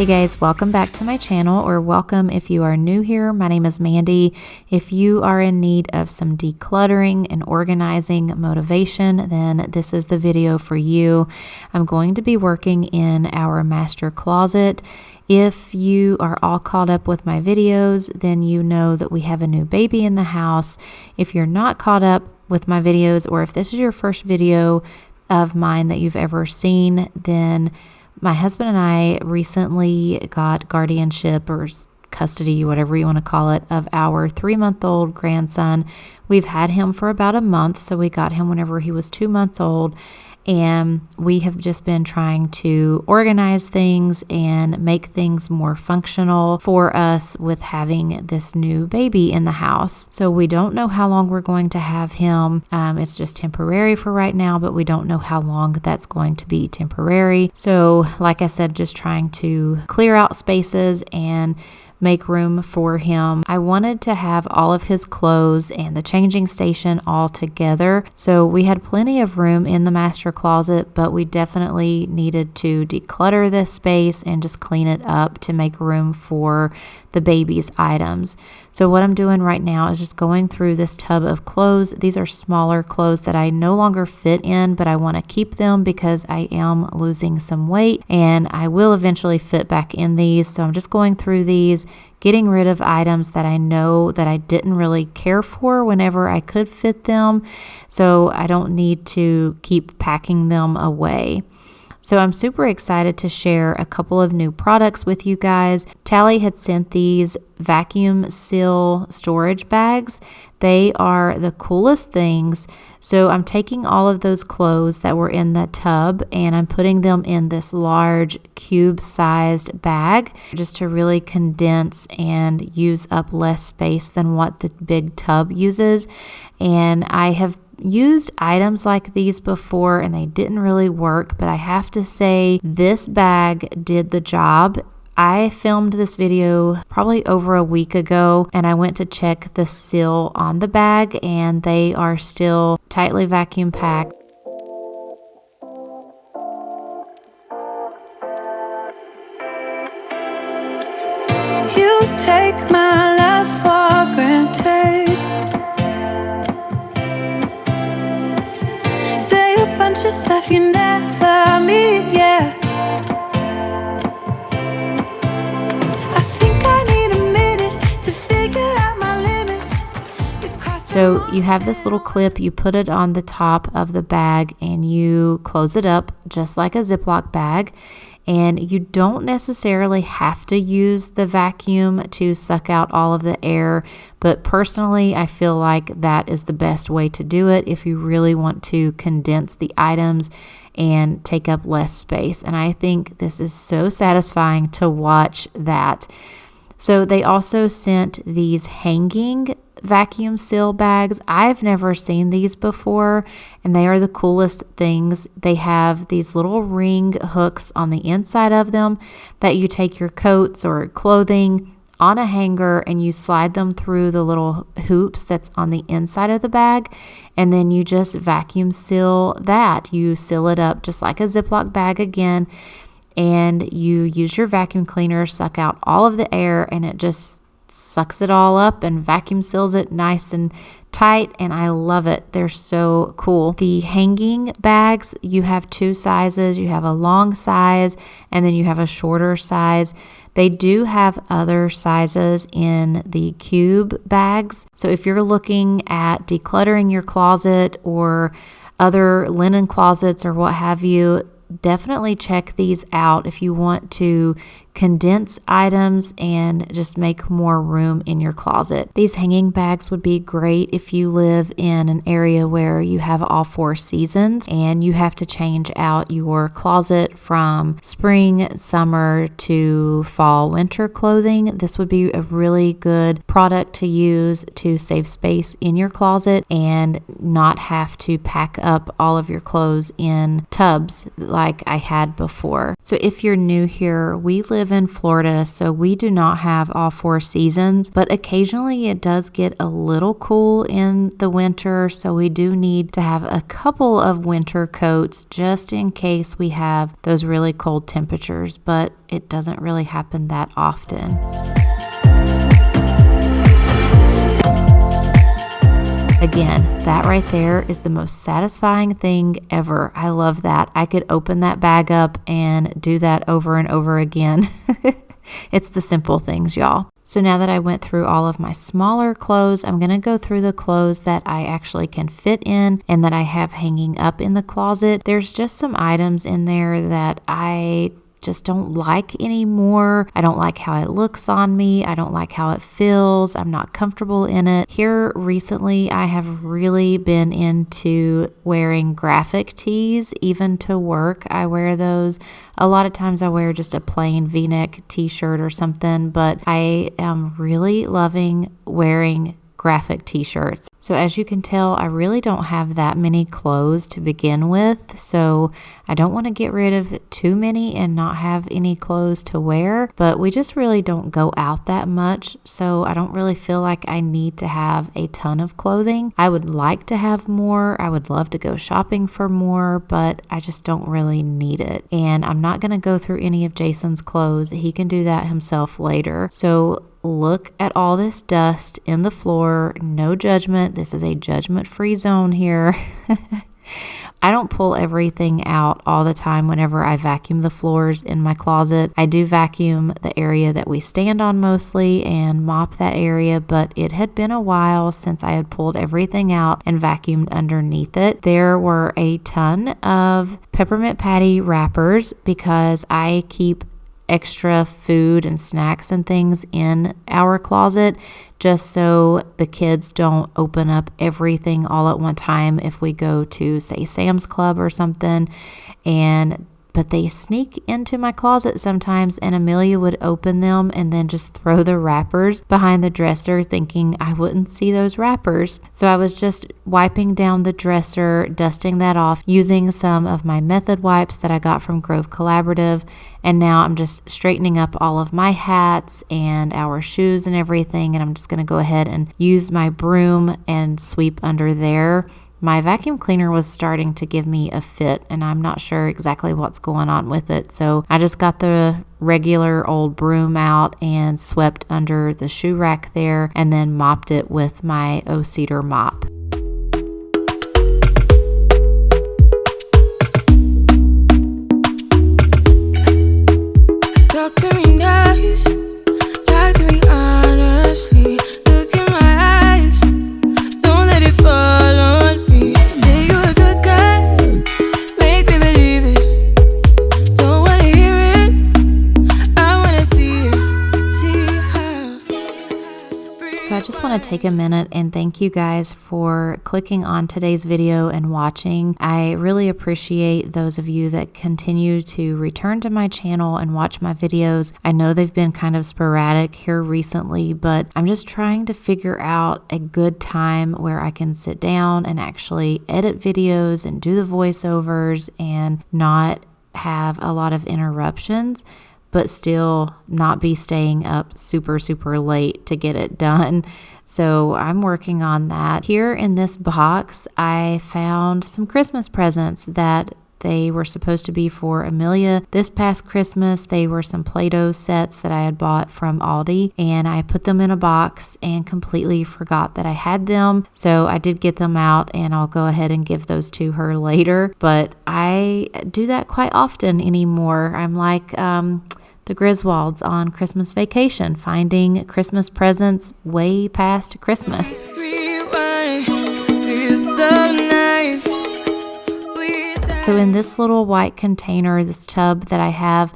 Hey guys, welcome back to my channel, or welcome if you are new here. My name is Mandy. If you are in need of some decluttering and organizing motivation, then this is the video for you. I'm going to be working in our master closet. If you are all caught up with my videos, then you know that we have a new baby in the house. If you're not caught up with my videos, or if this is your first video of mine that you've ever seen, then my husband and I recently got guardianship or custody, whatever you want to call it, of our 3-month-old grandson. We've had him for about a month, so we got him whenever he was 2 months old. And we have just been trying to organize things and make things more functional for us with having this new baby in the house. So we don't know how long we're going to have him. It's just temporary for right now, but we don't know how long that's going to be temporary. So like I said, just trying to clear out spaces and make room for him. I wanted to have all of his clothes and the changing station all together. So we had plenty of room in the master closet, but we definitely needed to declutter this space and just clean it up to make room for the baby's items. So what I'm doing right now is just going through this tub of clothes. These are smaller clothes that I no longer fit in, but I want to keep them because I am losing some weight and I will eventually fit back in these. So I'm just going through these, getting rid of items that I know that I didn't really care for whenever I could fit them, so I don't need to keep packing them away. So I'm super excited to share a couple of new products with you guys. Tally had sent these vacuum seal storage bags. They are the coolest things. So I'm taking all of those clothes that were in the tub and I'm putting them in this large cube-sized bag just to really condense and use up less space than what the big tub uses. And I have used items like these before and they didn't really work, but I have to say this bag did the job. I filmed this video probably over a week ago and I went to check the seal on the bag and they are still tightly vacuum packed. You take my love for granted. Say a bunch of stuff you never mean, yeah. I think I need a minute to figure out my limits. So you have this little clip, you put it on the top of the bag and you close it up just like a Ziploc bag. And you don't necessarily have to use the vacuum to suck out all of the air, but personally I feel like that is the best way to do it if you really want to condense the items and take up less space. And I think this is so satisfying to watch that. So they also sent these hanging vacuum seal bags. I've never seen these before and they are the coolest things. They have these little ring hooks on the inside of them that you take your coats or clothing on a hanger and you slide them through the little hoops that's on the inside of the bag, and then you just vacuum seal that. You seal it up just like a Ziploc bag again, and you use your vacuum cleaner, suck out all of the air, and it just sucks it all up and vacuum seals it nice and tight, and I love it. They're so cool. The hanging bags, you have two sizes. You have a long size and then you have a shorter size. They do have other sizes in the cube bags. So if you're looking at decluttering your closet or other linen closets or what have you, definitely check these out if you want to condense items and just make more room in your closet. These hanging bags would be great if you live in an area where you have all 4 seasons and you have to change out your closet from spring, summer to fall, winter clothing. This would be a really good product to use to save space in your closet and not have to pack up all of your clothes in tubs like I had before. So if you're new here, we live live in Florida, so we do not have all 4 seasons, but occasionally it does get a little cool in the winter, so we do need to have a couple of winter coats just in case we have those really cold temperatures, but it doesn't really happen that often. Again, that right there is the most satisfying thing ever. I love that. I could open that bag up and do that over and over again. It's the simple things, y'all. So now that I went through all of my smaller clothes, I'm going to go through the clothes that I actually can fit in and that I have hanging up in the closet. There's just some items in there that I just don't like anymore. I don't like how it looks on me. I don't like how it feels. I'm not comfortable in it. Here recently, I have really been into wearing graphic tees, even to work. I wear those. A lot of times I wear just a plain V-neck t-shirt or something, but I am really loving wearing graphic t-shirts. So as you can tell, I really don't have that many clothes to begin with, so I don't want to get rid of too many and not have any clothes to wear, but we just really don't go out that much, so I don't really feel like I need to have a ton of clothing. I would like to have more. I would love to go shopping for more, but I just don't really need it. And I'm not going to go through any of Jason's clothes. He can do that himself later. So look at all this dust in the floor. No judgment. This is a judgment-free zone here. I don't pull everything out all the time whenever I vacuum the floors in my closet. I do vacuum the area that we stand on mostly and mop that area, but it had been a while since I had pulled everything out and vacuumed underneath it. There were a ton of peppermint patty wrappers because I keep extra food and snacks and things in our closet just so the kids don't open up everything all at one time if we go to, say, Sam's Club or something. But they sneak into my closet sometimes, and Amelia would open them and then just throw the wrappers behind the dresser thinking I wouldn't see those wrappers. So I was just wiping down the dresser, dusting that off, using some of my method wipes that I got from Grove Collaborative. And now I'm just straightening up all of my hats and our shoes and everything. And I'm just going to go ahead and use my broom and sweep under there. My vacuum cleaner was starting to give me a fit, and I'm not sure exactly what's going on with it. So I just got the regular old broom out and swept under the shoe rack there and then mopped it with my O-Cedar mop. Talk to me nice, talk to me honestly. Look in my eyes, don't let it fall on me. Say you're a good guy, make me believe it. Don't wanna hear it, I wanna see it, see how. So I just want to take a minute and thank you guys for clicking on today's video and watching. I really appreciate those of you that continue to return to my channel and watch my videos. I know they've been kind of sporadic here recently, but I'm just trying to figure out a good time where I can sit down and actually edit videos and do the voiceovers and not have a lot of interruptions, but still not be staying up super late to get it done. So I'm working on that. Here in this box, I found some Christmas presents that they were supposed to be for Amelia this past Christmas. They were some Play-Doh sets that I had bought from Aldi, and I put them in a box and completely forgot that I had them. So I did get them out, and I'll go ahead and give those to her later. But I do that quite often anymore. I'm like the Griswolds on Christmas Vacation, finding Christmas presents way past Christmas. Rewind, feels so nice. So in this little white container, this tub that I have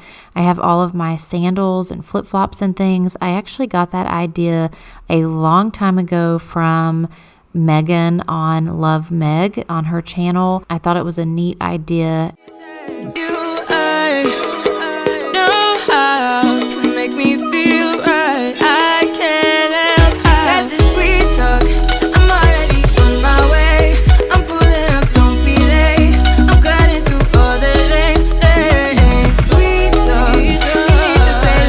all of my sandals and flip-flops and things. I actually got that idea a long time ago from Megan on Love Meg on her channel. I thought it was a neat idea. How to make me feel right. I can't help got this sweet talk. I'm already on my way. I'm pulling up, don't be late. I'm cutting through all the lanes. Sweet talk. You need to say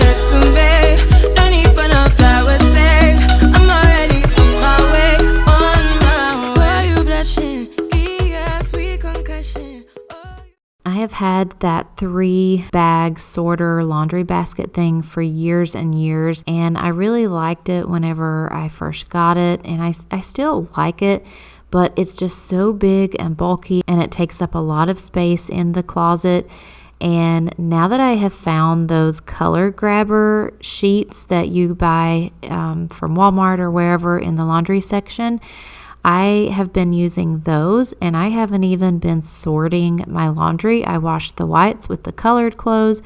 have had that 3-bag sorter laundry basket thing for years and years, and I really liked it whenever I first got it, and I still like it, but it's just so big and bulky, and it takes up a lot of space in the closet. And now that I have found those color grabber sheets that you buy from Walmart or wherever in the laundry section, I have been using those, and I haven't even been sorting my laundry. I wash the whites with the colored clothes,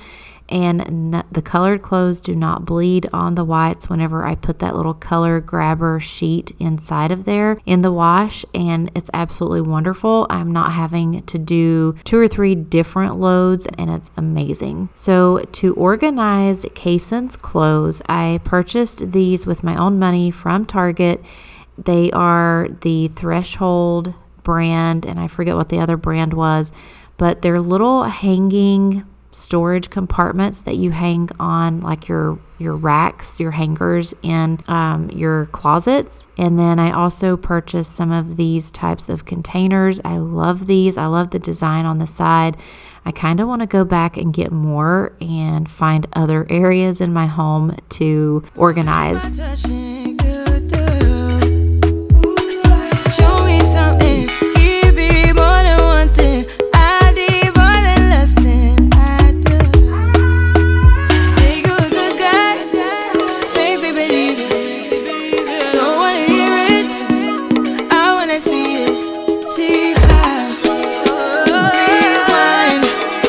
and the colored clothes do not bleed on the whites whenever I put that little color grabber sheet inside of there in the wash, and it's absolutely wonderful. I'm not having to do 2 or 3 different loads, and it's amazing. So to organize Kaysen's clothes, I purchased these with my own money from Target. They are the Threshold brand, and I forget what the other brand was, but they're little hanging storage compartments that you hang on like your racks, your hangers in your closets. And then I also purchased some of these types of containers. I love these. I love the design on the side. I kind of want to go back and get more and find other areas in my home to organize. Show me something, give me more than one thing. I need more than less than I do. Say you're a good guy, make me believe it. Don't wanna hear it, I wanna see it. See how rewind,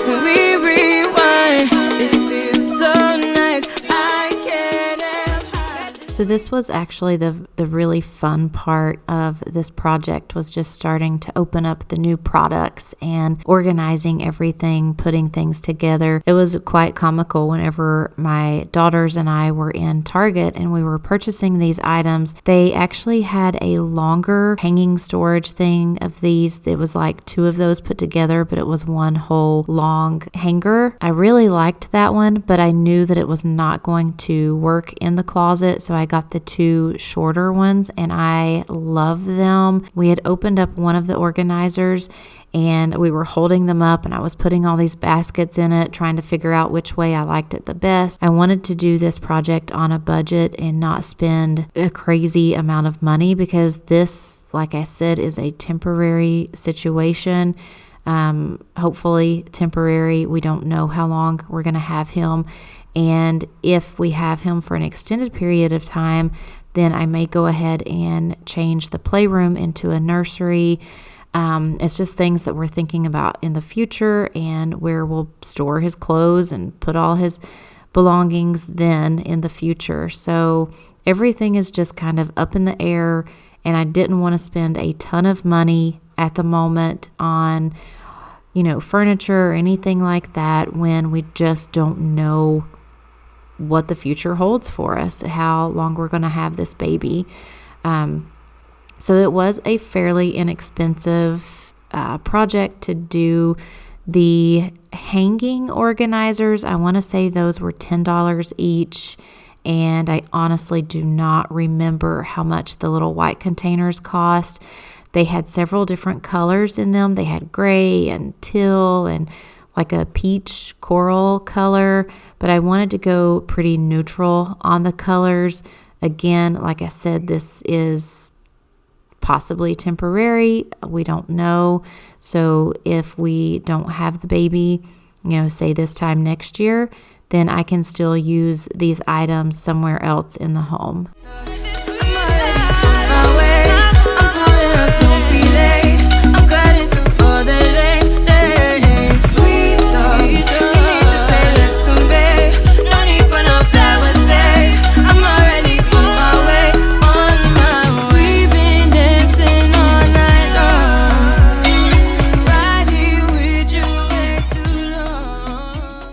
when we rewind, it feels so nice. I can't help hide. So this was actually the really fun part of this project, was just starting to open up the new products and organizing everything, putting things together. It was quite comical whenever my daughters and I were in Target and we were purchasing these items. They actually had a longer hanging storage thing of these. It was like 2 of those put together, but it was one whole long hanger. I really liked that one, but I knew that it was not going to work in the closet, so I got the 2 shorter ones, and I love them. We had opened up one of the organizers and we were holding them up, and I was putting all these baskets in it, trying to figure out which way I liked it the best. I wanted to do this project on a budget and not spend a crazy amount of money, because this, like I said, is a temporary situation. Hopefully temporary. We don't know how long we're going to have him. And if we have him for an extended period of time, then I may go ahead and change the playroom into a nursery. It's just things that we're thinking about in the future, and where we'll store his clothes and put all his belongings then in the future. So everything is just kind of up in the air, and I didn't want to spend a ton of money at the moment on, furniture or anything like that, when we just don't know what the future holds for us, how long we're going to have this baby. So it was a fairly inexpensive project to do. The hanging organizers, I want to say those were $10 each, and I honestly do not remember how much the little white containers cost. They had several different colors in them. They had gray and teal and like a peach coral color, but I wanted to go pretty neutral on the colors. Again, like I said, this is possibly temporary. We don't know. So if we don't have the baby, say this time next year, then I can still use these items somewhere else in the home.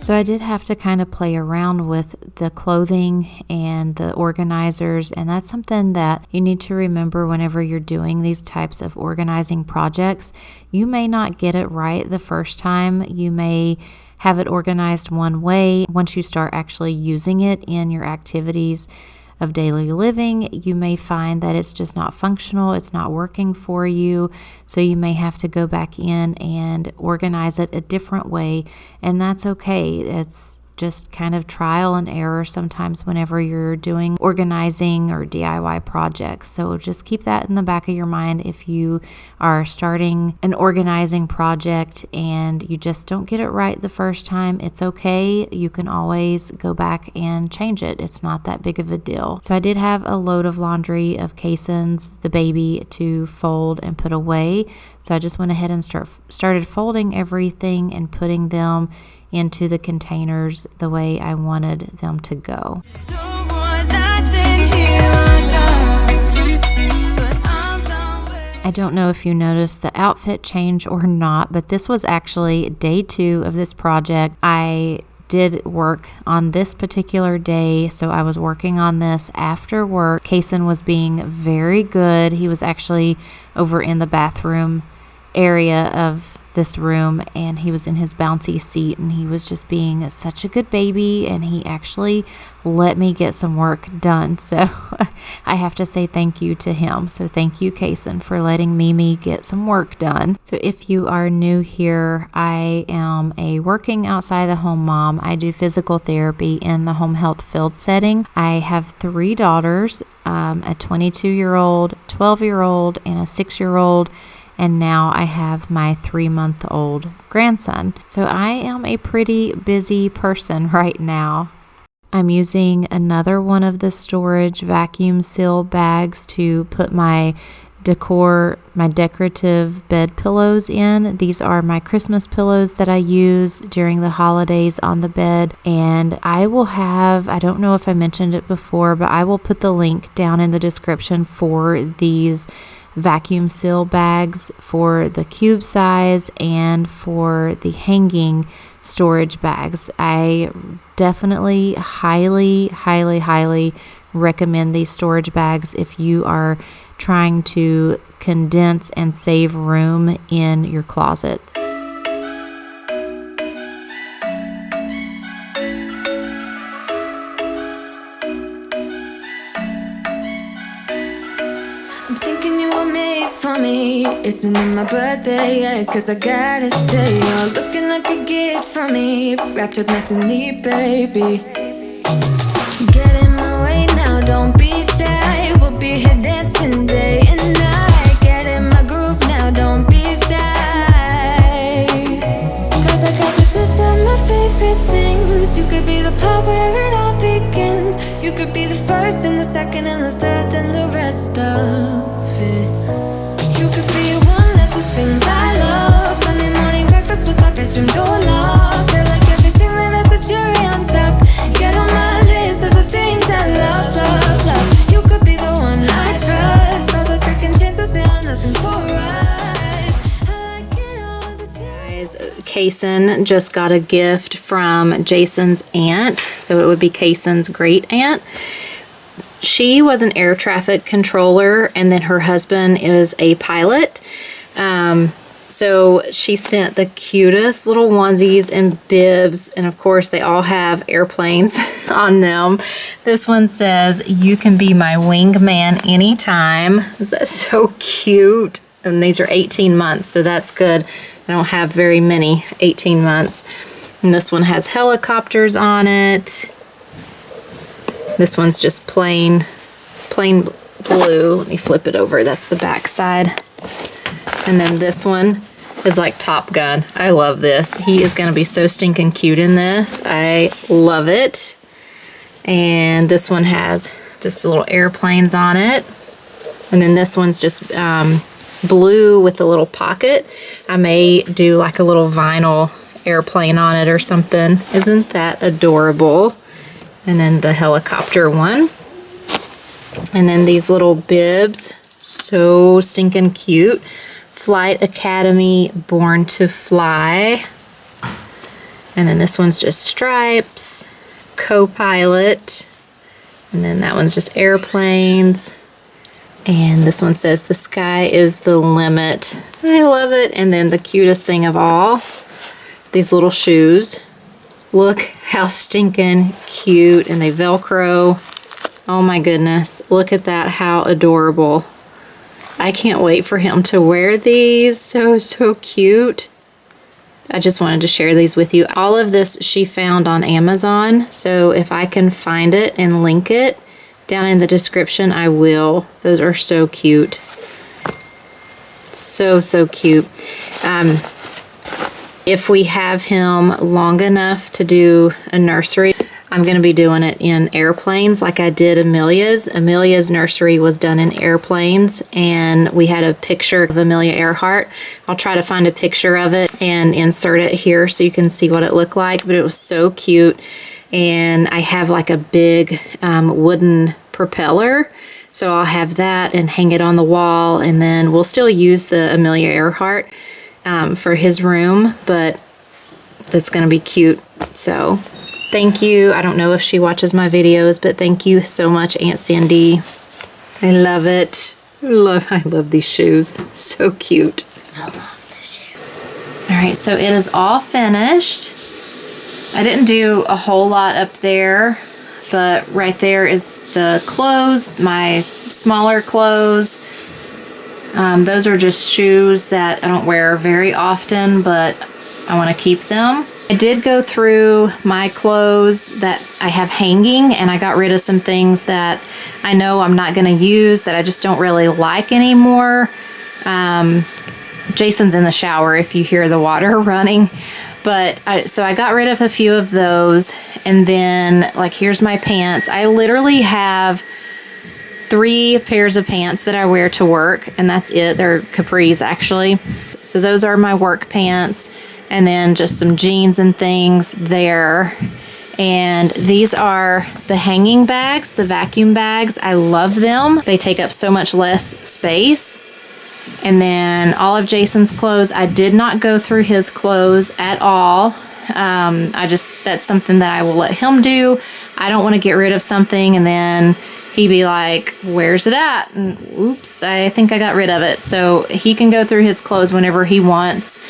So I did have to kind of play around with the clothing and the organizers, and that's something that you need to remember whenever you're doing these types of organizing projects. You may not get it right the first time. You may have it organized one way. Once you start actually using it in your activities, of daily living, you may find that it's just not functional, it's not working for you, so you may have to go back in and organize it a different way, and that's okay. It's just kind of trial and error sometimes whenever you're doing organizing or DIY projects. So just keep that in the back of your mind if you are starting an organizing project and you just don't get it right the first time. It's okay. You can always go back and change it. It's not that big of a deal. So I did have a load of laundry of Kaysen's, the baby, to fold and put away. So I just went ahead and started folding everything and putting them into the containers the way I wanted them to go. I don't know if you noticed the outfit change or not, but this was actually day 2 of this project. I did work on this particular day, so I was working on this after work. Kaysen was being very good. He was actually over in the bathroom area of this room, and he was in his bouncy seat, and he was just being such a good baby, and he actually let me get some work done. So I have to say thank you to him. So thank you, Kaysen, for letting Mimi get some work done. So if you are new here, I am a working outside the home mom. I do physical therapy in the home health field setting. I have 3 daughters, a 22-year-old, 12-year-old, and a 6-year-old. And now I have my 3-month-old grandson. So I am a pretty busy person right now. I'm using another one of the storage vacuum seal bags to put my decorative bed pillows in. These are my Christmas pillows that I use during the holidays on the bed. And I will have, I don't know if I mentioned it before, but I will put the link down in the description for these vacuum seal bags for the cube size and for the hanging storage bags. I definitely highly recommend these storage bags if you are trying to condense and save room in your closets. I'm thinking you were made for me. Isn't it my birthday yet? Cause I gotta say, you're looking like a gift for me. Wrapped up nice and neat, baby. Get in my way now, don't be shy. We'll be here dancing day and night. Get in my groove now, don't be shy. Cause I got this list of my favorite things. You could be the part where it all begins. You could be the first and the second and the third and the rest of it. You could be one of the things I love. Sunday morning breakfast with my bedroom door locked. I like everything that has a cherry on top. Get on my list of the things I love, love, love. You could be the one I trust. All the second chances, they are nothing for us. I like it all with the cherry. Kaysen just got a gift from Jason's aunt, so it would be Kaysen's great aunt. She was an air traffic controller, and then her husband is a pilot. So she sent the cutest little onesies and bibs, and of course they all have airplanes on them. This one says, "You can be my wingman anytime." Is that so cute? And these are 18 months, so that's good. I don't have very many 18 months. And this one has helicopters on it. This one's just plain blue. Let me flip it over. That's the back side. And then this one is like Top Gun. I love this. He is gonna be so stinking cute in this. I love it. And this one has just little airplanes on it. And then this one's just blue with a little pocket. I may do like a little vinyl airplane on it or something. Isn't that adorable? And then the helicopter one. And then these little bibs, so stinking cute. Flight Academy, Born to Fly. And then this one's just stripes, co-pilot. And then that one's just airplanes. And this one says, "The sky is the limit." I love it. And then the cutest thing of all, these little shoes. Look how stinking cute, and they Velcro. Oh my goodness, look at that, how adorable. I can't wait for him to wear these. So cute. I just wanted to share these with you. All of this she found on Amazon, so if I can find it and link it down in the description, I will. Those are so cute. So cute. If we have him long enough to do a nursery, I'm going to be doing it in airplanes like I did Amelia's. Amelia's nursery was done in airplanes, and we had a picture of Amelia Earhart. I'll try to find a picture of it and insert it here so you can see what it looked like, but it was so cute. And I have like a big wooden propeller, so I'll have that and hang it on the wall, and then we'll still use the Amelia Earhart for his room, but that's going to be cute. So thank you. I don't know if she watches my videos, but thank you so much, Aunt Cindy. I love it. I love these shoes. So cute. I love the shoes. All right, so it is all finished. I didn't do a whole lot up there, but right there is the clothes, my smaller clothes. Those are just shoes that I don't wear very often, but I want to keep them. I did go through my clothes that I have hanging, and I got rid of some things that I know I'm not going to use, that I just don't really like anymore. Jason's in the shower if you hear the water running. But so I got rid of a few of those, and then like here's my pants. I literally have 3 pairs of pants that I wear to work, and that's it. They're capris actually. So those are my work pants, and then just some jeans and things there. And these are the hanging bags, the vacuum bags. I love them. They take up so much less space. And then all of Jason's clothes, I did not go through his clothes at all. That's something that I will let him do. I don't want to get rid of something and then he'd be like, where's it at? And oops, I think I got rid of it. So he can go through his clothes whenever he wants.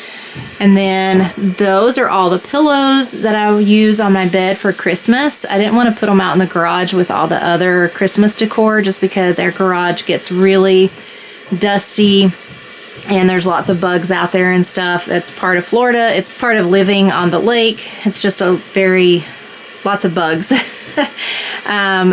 And then those are all the pillows that I will use on my bed for Christmas. I didn't want to put them out in the garage with all the other Christmas decor just because our garage gets really dusty and there's lots of bugs out there and stuff. That's part of Florida. It's part of living on the lake. It's just lots of bugs.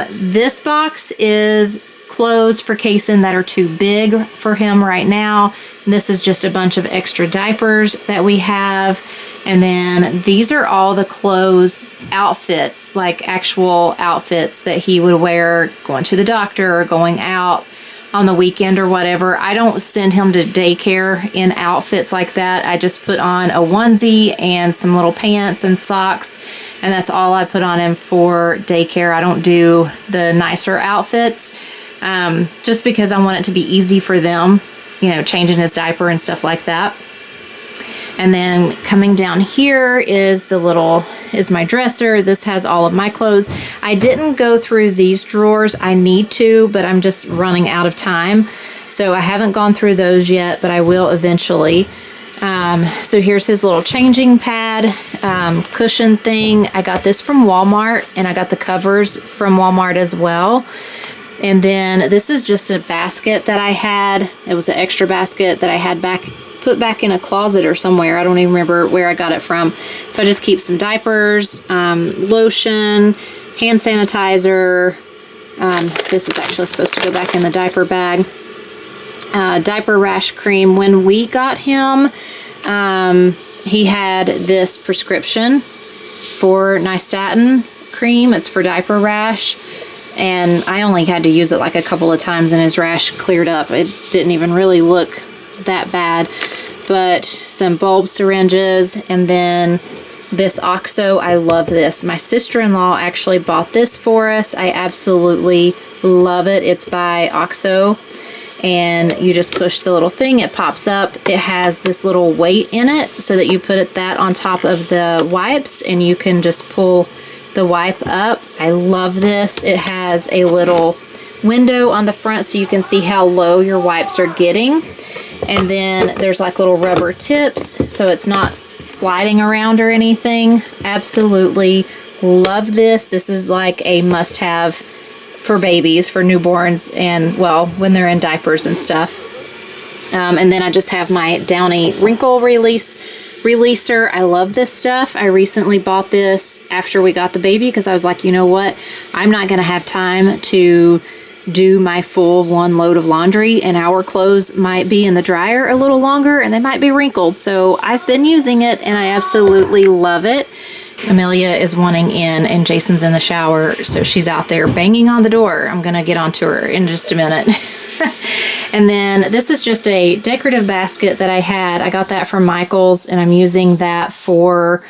This box is clothes for Kason that are too big for him right now. This is just a bunch of extra diapers that we have. And then these are all the clothes, outfits, like actual outfits that he would wear going to the doctor or going out on the weekend or whatever. I don't send him to daycare in outfits like that. I just put on a onesie and some little pants and socks, and that's all I put on him for daycare. I don't do the nicer outfits just because I want it to be easy for them, you know, changing his diaper and stuff like that. And then coming down here is my dresser. This has all of my clothes. I didn't go through these drawers. I need to, but I'm just running out of time. So I haven't gone through those yet, but I will eventually. So here's his little changing pad, cushion thing. I got this from Walmart, and I got the covers from Walmart as well. And then this is just a basket that I had. It was an extra basket that I had put back in a closet or somewhere. I don't even remember where I got it from. So I just keep some diapers, lotion, hand sanitizer. This is actually supposed to go back in the diaper bag. Diaper rash cream. When we got him, he had this prescription for nystatin cream. It's for diaper rash. And I only had to use it like a couple of times and his rash cleared up. It didn't even really look that bad. But some bulb syringes, and then this OXO. I love this. My sister-in-law actually bought this for us. I absolutely love it. It's by OXO, and you just push the little thing, it pops up. It has this little weight in it so that you put that on top of the wipes and you can just pull the wipe up. I love this. It has a little window on the front so you can see how low your wipes are getting. And then there's like little rubber tips so it's not sliding around or anything. Absolutely love this. This is like a must-have for babies, for newborns, and well, when they're in diapers and stuff. And then I just have my Downy wrinkle releaser. I love this stuff. I recently bought this after we got the baby because I was like, you know what? I'm not going to have time to do my full one load of laundry, and our clothes might be in the dryer a little longer and they might be wrinkled. So I've been using it and I absolutely love it. Amelia is wanting in and Jason's in the shower, so she's out there banging on the door. I'm gonna get onto her in just a minute. And then this is just a decorative basket that I had. I got that from Michael's and I'm using that for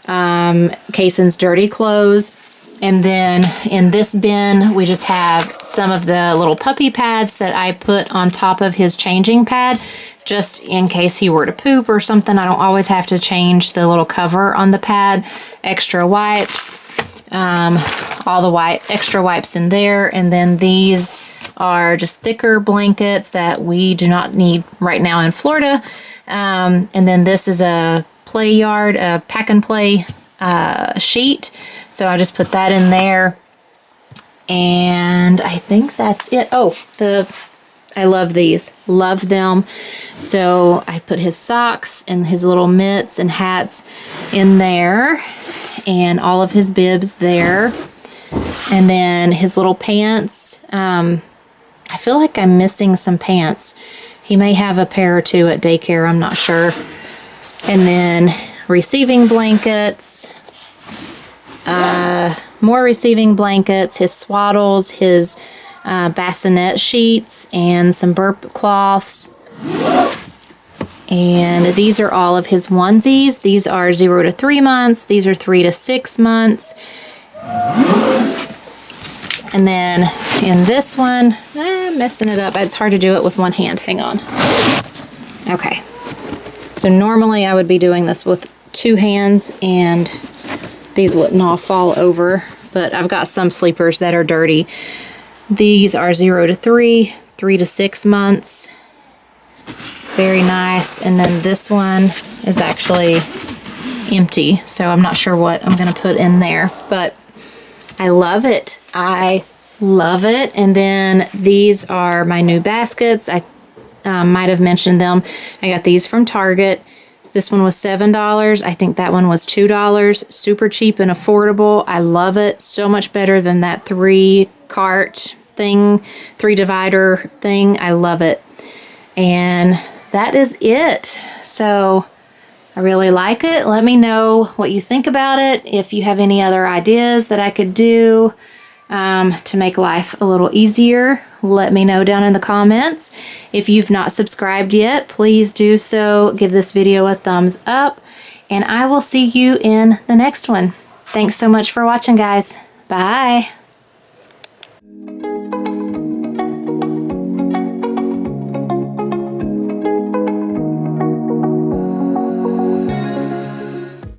Kaysen's dirty clothes. And then in this bin, we just have some of the little puppy pads that I put on top of his changing pad, just in case he were to poop or something. I don't always have to change the little cover on the pad. Extra wipes, all the extra wipes in there. And then these are just thicker blankets that we do not need right now in Florida. And then this is a play yard, a pack and play sheet. So I just put that in there. And I think that's it. Oh, I love these. Love them. So I put his socks and his little mitts and hats in there. And all of his bibs there. And then his little pants. I feel like I'm missing some pants. He may have a pair or two at daycare. I'm not sure. And then receiving blankets. More receiving blankets, his swaddles, his bassinet sheets, and some burp cloths. And these are all of his onesies. These are 0 to 3 months. These are 3 to 6 months. And then in this one, I'm messing it up. It's hard to do it with one hand. Hang on. Okay. So normally I would be doing this with 2 hands and these wouldn't all fall over, but I've got some sleepers that are dirty. These are 0 to 3, 3 to 6 months. Very nice. And then this one is actually empty, so I'm not sure what I'm going to put in there, but I love it. I love it. And then these are my new baskets. I might have mentioned them. I got these from Target. This one was $7. I think that one was $2. Super cheap and affordable. I love it. So much better than that 3-cart thing, 3-divider thing. I love it. And that is it. So I really like it. Let me know what you think about it. If you have any other ideas that I could do to make life a little easier, let me know down in the comments. If you've not subscribed yet, please do so. Give this video a thumbs up, and I will see you in the next one. Thanks so much for watching, guys. Bye.